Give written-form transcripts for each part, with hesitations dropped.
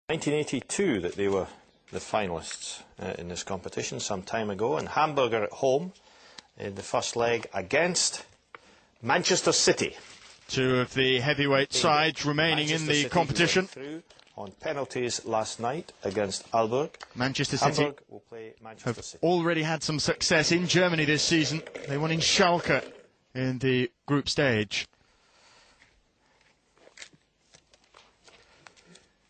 1982 that they were the finalists in this competition some time ago, and Hamburg are at home in the first leg against Manchester City. Two of the heavyweight sides remaining in the competition. Through on penalties last night against Aalborg. Manchester City Hamburg will play Manchester have City. already had some success in Germany this season. They won in Schalke in the group stage.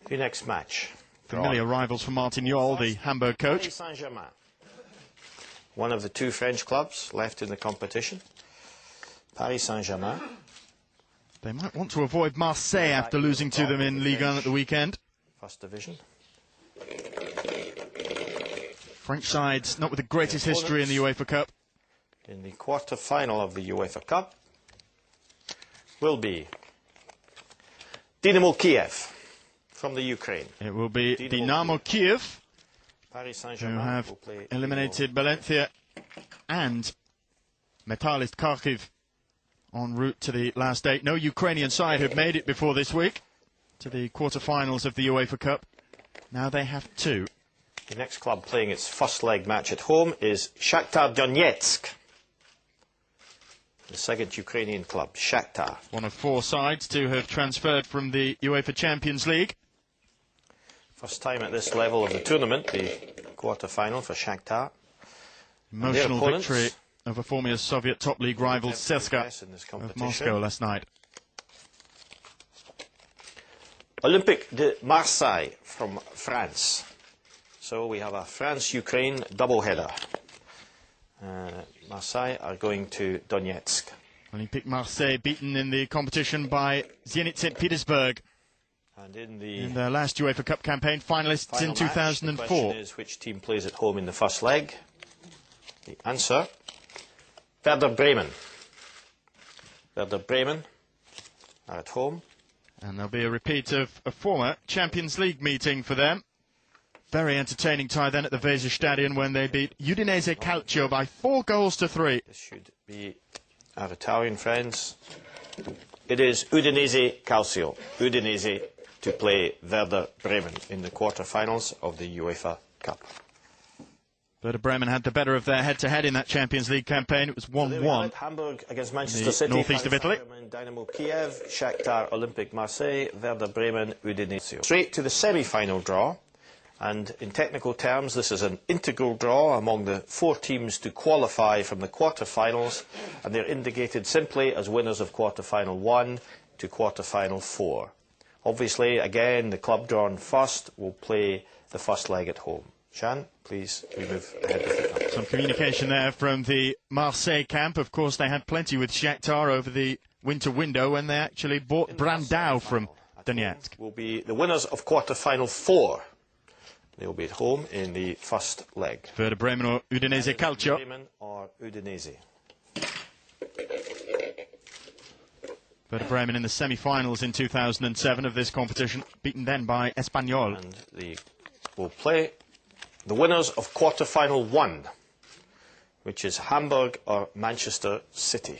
The next match. Familiar rivals for Martin Jol, the Hamburg coach. Paris Saint-Germain, one of the two French clubs left in the competition. Paris Saint-Germain. They might want to avoid Marseille after losing to them in Ligue 1 at the weekend. First division. French sides not with the greatest history in the UEFA Cup. In the quarter-final of the UEFA Cup will be Dynamo Kiev from the Ukraine. It will be Dynamo Kiev, Paris who Saint-Germain have will play eliminated Valencia and Metalist Kharkiv en route to the last eight. No Ukrainian side have made it before this week to the quarter-finals of the UEFA Cup. Now they have two. The next club playing its first leg match at home is Shakhtar Donetsk, the second Ukrainian club, Shakhtar. One of four sides to have transferred from the UEFA Champions League. First time at this level of the tournament, the quarter-final for Shakhtar. Emotional victory over former Soviet top league rival CSKA of Moscow last night. Olympique de Marseille from France. So we have a France-Ukraine double-header. Marseille are going to Donetsk. Olympique Marseille beaten in the competition by Zenit St. Petersburg. And in their last UEFA Cup campaign, finalists in 2004. The question is which team plays at home in the first leg. The answer, Werder Bremen. Werder Bremen are at home. And there'll be a repeat of a former Champions League meeting for them. Very entertaining tie then at the Weserstadion when they beat Udinese Calcio by 4-3. This should be our Italian friends. It is Udinese Calcio. Udinese to play Werder Bremen in the quarter-finals of the UEFA Cup. Werder Bremen had the better of their head-to-head in that Champions League campaign. It was 1-1. Hamburg against Manchester City. Northeast of Italy. Dynamo Kiev, Shakhtar, Olympique Marseille, Werder Bremen, Udinese. Straight to the semi-final draw. And in technical terms, this is an integral draw among the four teams to qualify from the quarter-finals, and they're indicated simply as winners of quarter-final 1 to quarter-final 4. Obviously, again, the club drawn first will play the first leg at home. Jean, please, we move ahead with it. Some communication there from the Marseille camp. Of course, they had plenty with Shakhtar over the winter window when they actually bought Brandao from Donetsk. Will be the winners of quarter-final 4. They will be at home in the first leg. Werder Bremen or Udinese Calcio. Bremen or Udinese. Werder Bremen in the semi-finals in 2007 of this competition, beaten then by Espanyol. And they will play the winners of quarter-final 1, which is Hamburg or Manchester City.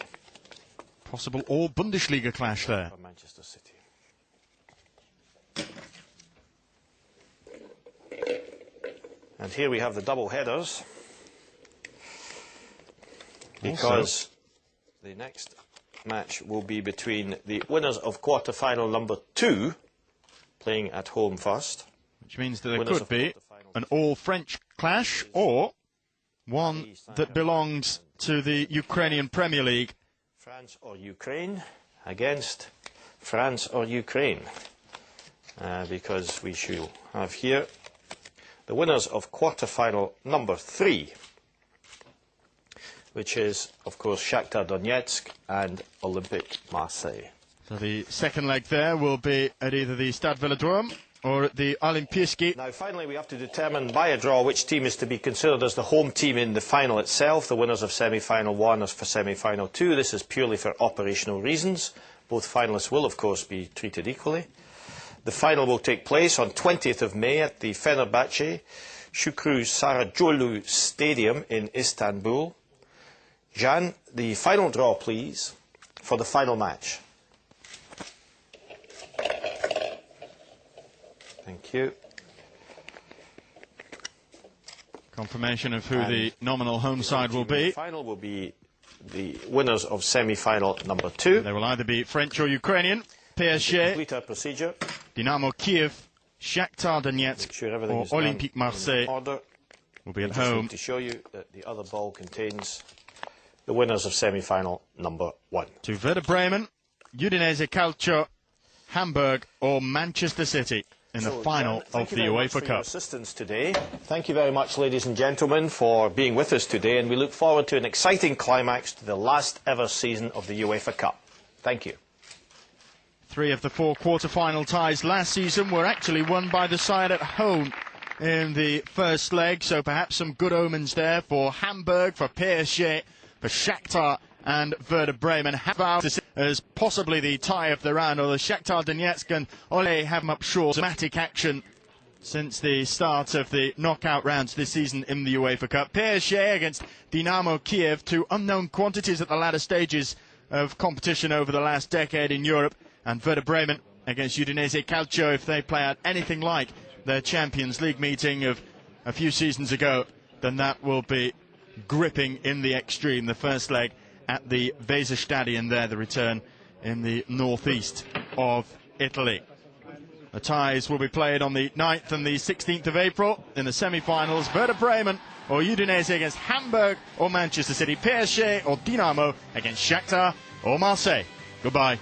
Possible all-Bundesliga clash there. Or Manchester City. And here we have the double headers, because the next match will be between the winners of quarter-final number 2, playing at home first. Which means that there could be an all-French clash, or one that belongs to the Ukrainian Premier League. France or Ukraine against France or Ukraine, because we should have here the winners of quarter-final number 3, which is, of course, Shakhtar Donetsk and Olympique Marseille. So the second leg there will be at either the Stade Velodrome or at the Olympijski. Now, finally, we have to determine by a draw which team is to be considered as the home team in the final itself. The winners of semi-final 1 as for semi-final 2. This is purely for operational reasons. Both finalists will, of course, be treated equally. The final will take place on 20th of May at the Fenerbahce Shukru Saracoğlu Stadium in Istanbul. Jean, the final draw, please, for the final match. Thank you. Confirmation of who the nominal home side will be. The final will be the winners of semi-final number 2. They will either be French or Ukrainian. PSG, Complete our procedure. Dynamo Kiev, Shakhtar Donetsk, Sure everything or is done Olympique Marseille in order. will be at Just home. need to show you that the other ball contains the winners of semi-final number 1. To Werder Bremen, Udinese Calcio, Hamburg, or Manchester City in the final of the UEFA Cup. Assistance today. Thank you very much, ladies and gentlemen, for being with us today, and we look forward to an exciting climax to the last ever season of the UEFA Cup. Thank you. 3 of the 4 quarter-final ties last season were actually won by the side at home in the first leg, so perhaps some good omens there for Hamburg, for PSG, for Shakhtar and Werder Bremen have out as possibly the tie of the round, although Shakhtar Donetsk and Ole have them up short. Dramatic action since the start of the knockout rounds this season in the UEFA Cup. PSG against Dynamo Kiev, 2 unknown quantities at the latter stages of competition over the last decade in Europe, and Werder Bremen against Udinese Calcio if they play out anything like their Champions League meeting of a few seasons ago, then that will be gripping in the extreme. The first leg at the Weserstadion there, the return in the northeast of Italy. The ties will be played on the 9th and the 16th of April in the semi-finals. Werder Bremen or Udinese against Hamburg or Manchester City. PSG or Dynamo against Shakhtar or Marseille. Goodbye.